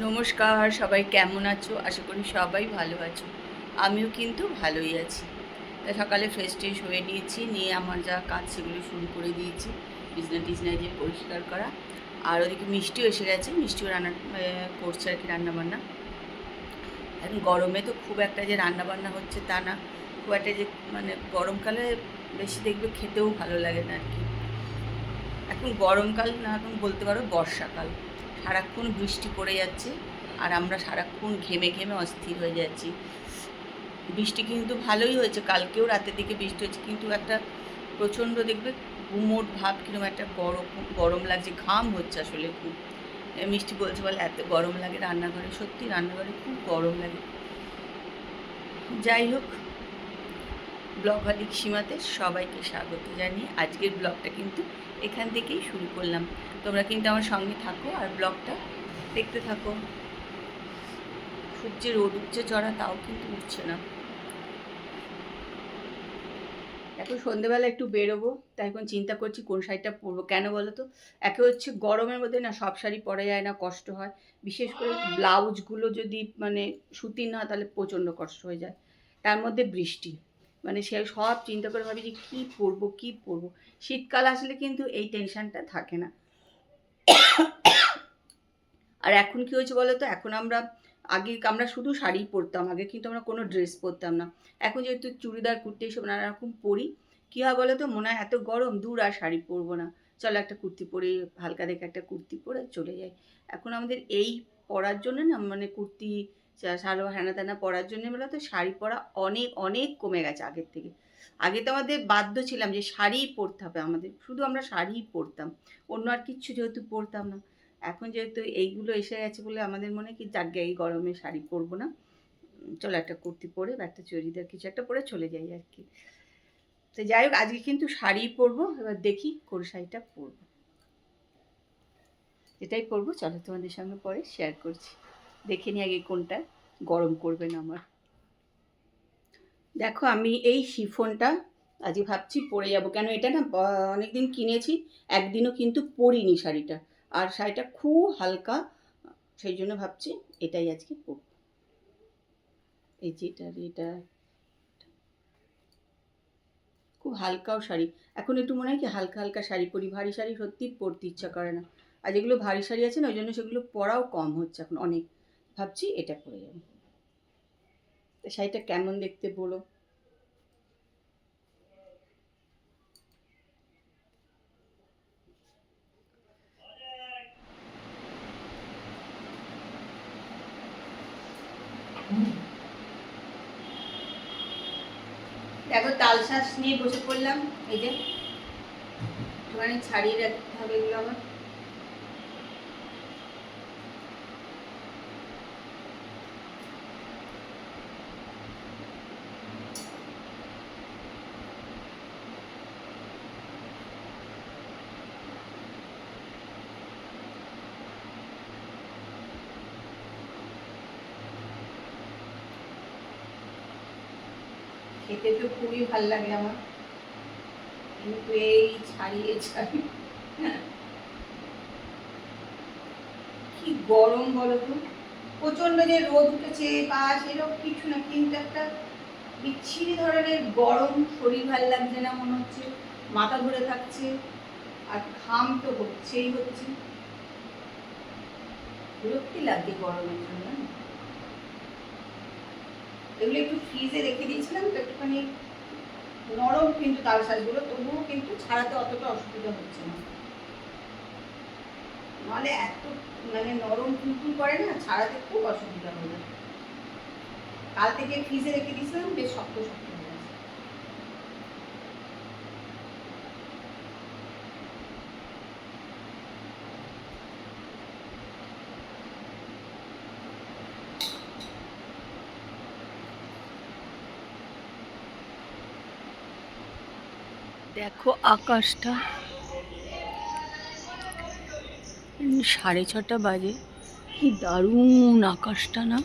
নমস্কার, সবাই কেমন আছো? আশা করি সবাই ভালো আছো। আমিও কিন্তু ভালোই আছি। তাই সকালে ফ্রেশ ট্রেশ হয়ে নিয়েছি, নিয়ে আমার যা কাজ সেগুলো শুরু করে দিয়েছি। বিছনা টিছনা যে পরিষ্কার করা। আর ওদিকে মিষ্টিও এসে গেছে, মিষ্টিও রান্না করছে আর কি, রান্নাবান্না। এখন গরমে তো খুব একটা যে রান্নাবান্না হচ্ছে তা না, খুব একটা যে মানে গরমকালে বেশি দেখবে খেতেও ভালো লাগে না আর কি। এখন গরমকাল না, এখন বলতে পারো বর্ষাকাল। সারাক্ষণ বৃষ্টি পড়ে যাচ্ছে আর আমরা সারাক্ষণ ঘেমে ঘেমে অস্থির হয়ে যাচ্ছি। বৃষ্টি কিন্তু ভালোই হয়েছে, কালকেও রাতের দিকে বৃষ্টি হয়েছে, কিন্তু একটা প্রচণ্ড দেখবে গুমোট ভাব, কিরকম একটা গরম গরম লাগছে, ঘাম হচ্ছে আসলে খুব। মিষ্টি বলছে বলে এত গরম লাগে রান্নাঘরে, সত্যি রান্নাঘরে খুব গরম লাগে। যাই হোক, ব্লগালিক সীমাতে সবাইকে স্বাগত জানিয়ে আজকের ব্লগটা কিন্তু এখান থেকেই শুরু করলাম। তোমরা কিন্তু আমার সঙ্গে থাকো আর ব্লগটা দেখতে থাকো। খুব যে রোদ উঠছে চড়া, তাও কিন্তু উঠছে না। এখন সন্ধেবেলা একটু বেরোবো, তাই এখন চিন্তা করছি কোন শাড়িটা পরবো। কেন বলো তো? একে হচ্ছে গরমের মধ্যে না সব শাড়ি পরা যায় না, কষ্ট হয়। বিশেষ করে ব্লাউজগুলো যদি মানে সুতির না হয় তাহলে প্রচণ্ড কষ্ট হয়ে যায়। তার মধ্যে বৃষ্টি, মানে সে সব চিন্তা করে ভাবি যে কী পরবো কী পরবো। শীতকাল আসলে কিন্তু এই টেনশনটা থাকে না। আর এখন কী হয়েছে বলো তো? এখন আগে আমরা শুধু শাড়ি পরতাম, আগে কিন্তু আমরা কোনো ড্রেস পরতাম না। এখন যেহেতু চুড়িদার কুর্তি এসব নানা রকম পরি, কী হয় বলো তো? মনে হয় এত গরম, দূর আর শাড়ি পরবো না, চলো একটা কুর্তি পরে, হালকা দেখে একটা কুর্তি পরে চলে যাই। এখন আমাদের এই পরার জন্য না, মানে কুর্তি সালোয়ার হ্যানা ত্যানা পরার জন্য বলো তো শাড়ি পরা অনেক অনেক কমে গেছে আগের থেকে। আগে তো আমাদের বাধ্য ছিলাম যে শাড়িই পরতে হবে, আমাদের শুধু আমরা শাড়িই পরতাম, অন্য আর কিচ্ছু যেহেতু পরতাম না। এখন যেহেতু এইগুলো এসে গেছে বলে আমাদের মনে কি যাকগে এই গরমে শাড়ি পরবো না, চলো একটা কুর্তি পরে বা একটা চুড়িদার কিছু একটা পরে চলে যাই আর কি। তো যাই হোক, আজকে কিন্তু শাড়িই পরবো, এবার দেখি কোন শাড়িটা পরবো। যেটাই পরবো চলো তোমাদের সঙ্গে পরে শেয়ার করছি। দেখে নি আগে কোনটা গরম করবে না আমার। দেখো, আমি এই শিফনটা আজকে ভাবছি পরে যাব। কেন, এটা না অনেকদিন কিনেছি, একদিনও কিন্তু পরিনি শাড়িটা। আর শাড়িটা খুব হালকা, সেই জন্য ভাবছি এটাই আজকে পরব। এই যেটা, এটা খুব হালকাও শাড়ি। এখন একটু মনে হয় কি হালকা হালকা শাড়ি পরি, ভারী শাড়ি সত্যি পরতে ইচ্ছা করে না। আর যেগুলো ভারী শাড়ি আছে না, ওই জন্য সেগুলো পরাও কম হচ্ছে এখন অনেক। ভাবছি এটা পরে যাবো। তা শাড়িটা কেমন দেখতে বলো? দেখো, তালশাঁস নিয়ে বসে পড়লাম। এই যে একটুখানি ছাড়িয়ে রাখতে হবে এগুলো আমার। খেতে তো খুবই ভাল লাগে আমার, কিন্তু এই ছাড়িয়ে ছাড়িয়ে কি গরম বলো তো? প্রচন্ড যে রোদ উঠেছে বা সেরকম কিছু না, কিন্তু একটা বিচ্ছিরি ধরনের গরম, শরীর ভাল লাগছে না, মনে হচ্ছে মাথা ধরে থাকছে, আর ঘাম তো হচ্ছেই হচ্ছে। বিরক্তি লাগছে গরমের জন্য। এগুলো একটু ফ্রিজে রেখে দিয়েছিলাম তো, একটুখানি নরম কিন্তু তাল শাঁসগুলো, তবুও কিন্তু ছাড়াতে অতটা অসুবিধা হচ্ছে না। নাহলে এত মানে নরম তুলতুল করে না, ছাড়াতে খুব অসুবিধা হয়ে যায়। কাল থেকে ফ্রিজে রেখে দিয়েছিলাম, বেশ শক্ত শক্ত হয়ে গেছে। দেখো আকাশটা, 6:30 বাজে, কি দারুণ আকাশটা না।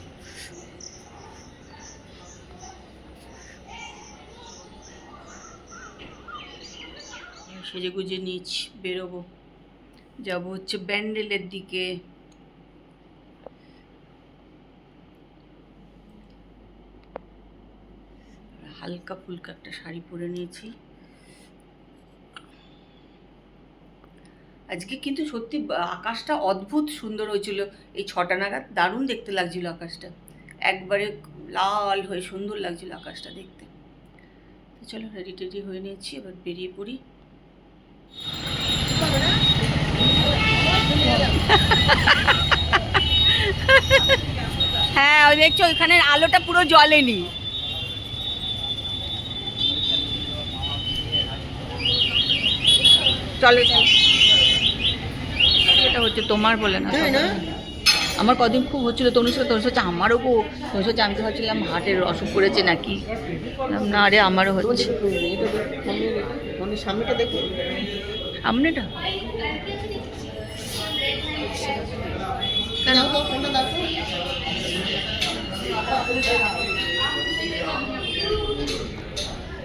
সেজে গুজে বেরোবো, যাবো হচ্ছে ব্যান্ডেলের দিকে। হালকা ফুলকা একটা শাড়ি পরে নিয়েছি। আজকে কিন্তু সত্যি আকাশটা অদ্ভুত সুন্দর হয়েছিল, এই 6টা নাগাদ দারুণ দেখতে লাগছিল আকাশটা, একবারে লাল হয়ে সুন্দর লাগছিল আকাশটা দেখতে। তো চলো রেডি টেডি হয়ে নিয়েছি, এবার বেরিয়ে পড়ি। হ্যাঁ ওই দেখছো ওইখানের আলোটা পুরো জ্বলেনি। চলো চলো, এটা হচ্ছে তোমার বলে না, আমার কদিন খুব হচ্ছিল তনুষ হচ্ছে আমারও তনুষ হচ্ছে, আমি তো ভাবছিলাম হার্টের অসুখ করেছে নাকি, না রে আমারও হচ্ছে। সামনেটা দেখো, সামনেটা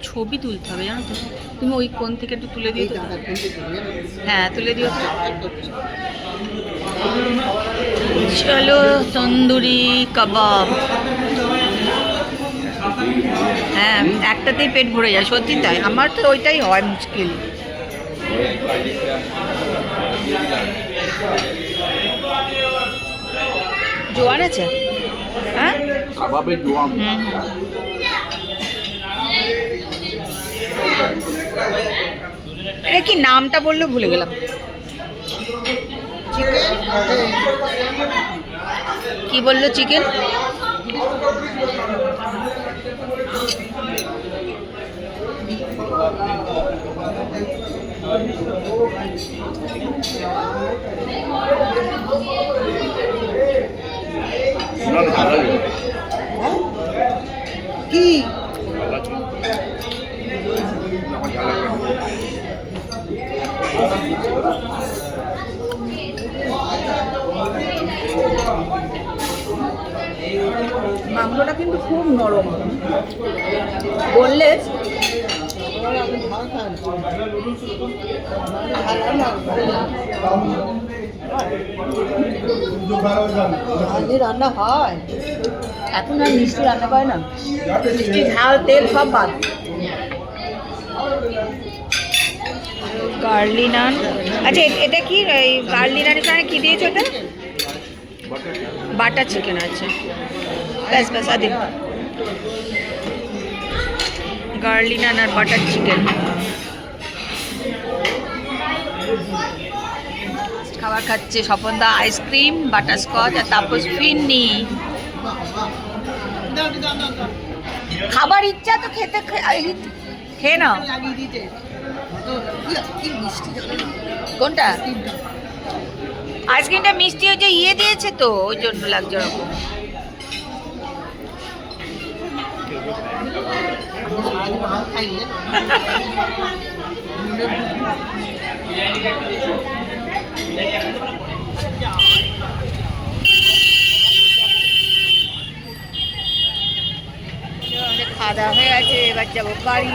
ছবি তুলতে হবে জানো তো, তুমি ওই কোণ থেকে একটু তুলে দিও। হ্যাঁ তুলে দিও। চলো তন্দুরি কাবাব, হ্যাঁ একটাতেই পেট ভরে যায়, সত্যি তাই, আমার তো ওইটাই হয় মুশকিল। জোয়ান আছে, হ্যাঁ এটা কি নামটা বললো ভুলে গেলাম। কি বললো চিকেন? কি মাংসটা কিন্তু খুব নরম, বললে রান্না হয় এখন, আর মিষ্টি রান্না করে না, মিষ্টি ঝাল তেল সব বাদ। গার্লি নান, আচ্ছা এটা কি এই গার্লি নানের সঙ্গে কী দিয়েছো? ওটা বাটার চিকেন আছে, ব্যাস ব্যাস আদি গার্লি নান আর বাটার চিকেন। খাবার খাচ্ছে স্বপনদা, আইসক্রিম, বাটারস্কচ আর তাপস ফিন্নি। খাবার ইচ্ছা তো খেতে খেয়ে নাও। কোনটা আইসক্রিমটা মিষ্টি হয়েছে, ইয়ে দিয়েছে তো ওই জন্য লাগছে ওরকম। খাওয়া দাওয়া হয়ে গেছে, এবার যাবো বাড়ি।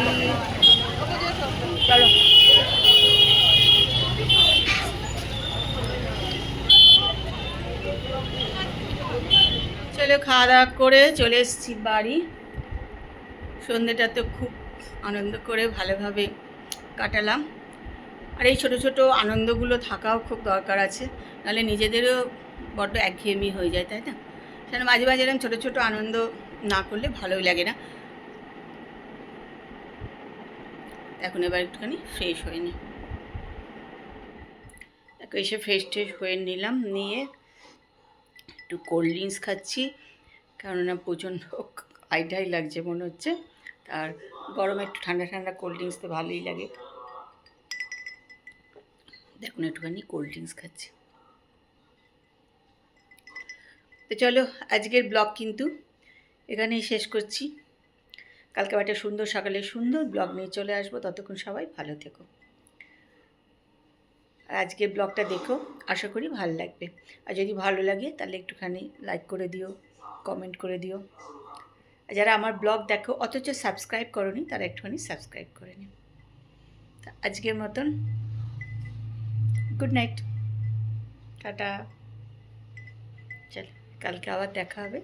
চলো চলো খাওয়া দাওয়া করে চলে এসেছি বাড়ি। সন্ধ্যেটা তো খুব আনন্দ করে ভালোভাবে কাটালাম, আর এই ছোটো ছোটো আনন্দগুলো থাকাও খুব দরকার আছে, নাহলে নিজেদেরও বড্ড একঘেয়েমি হয়ে যায়, তাই না? সেখানে মাঝে মাঝে এরকম ছোটো ছোটো আনন্দ না করলে ভালোই লাগে না। এখন এবার একটুখানি ফ্রেশ হয়ে নিই, দেখো এসে ফ্রেশ ট্রেশ হয়ে নিলাম, নিয়ে একটু কোল্ড ড্রিঙ্কস খাচ্ছি, কেননা প্রচণ্ড আইটাই লাগছে মনে হচ্ছে, আর গরমে একটু ঠান্ডা ঠান্ডা কোল্ড ড্রিঙ্কস তো ভালোই লাগে। দেখুন একটুখানি কোল্ড ড্রিঙ্কস খাচ্ছি। তো চলো আজকের ব্লগ কিন্তু এখানেই শেষ করছি, কালকে একটা সুন্দর সকালে সুন্দর ব্লগ নিয়ে চলে আসবো, ততক্ষণ সবাই ভালো থেকো। আর আজকের ব্লগটা দেখো, আশা করি ভালো লাগবে, আর যদি ভালো লাগে তাহলে একটুখানি লাইক করে দিও, কমেন্ট করে দিও, আর যারা আমার ব্লগ দেখো অথচ সাবস্ক্রাইব করোনি তারা একটুখানি সাবস্ক্রাইব করে নিও। আজকের মতন গুড নাইট, টাটা। চল, কালকে আবার দেখা হবে।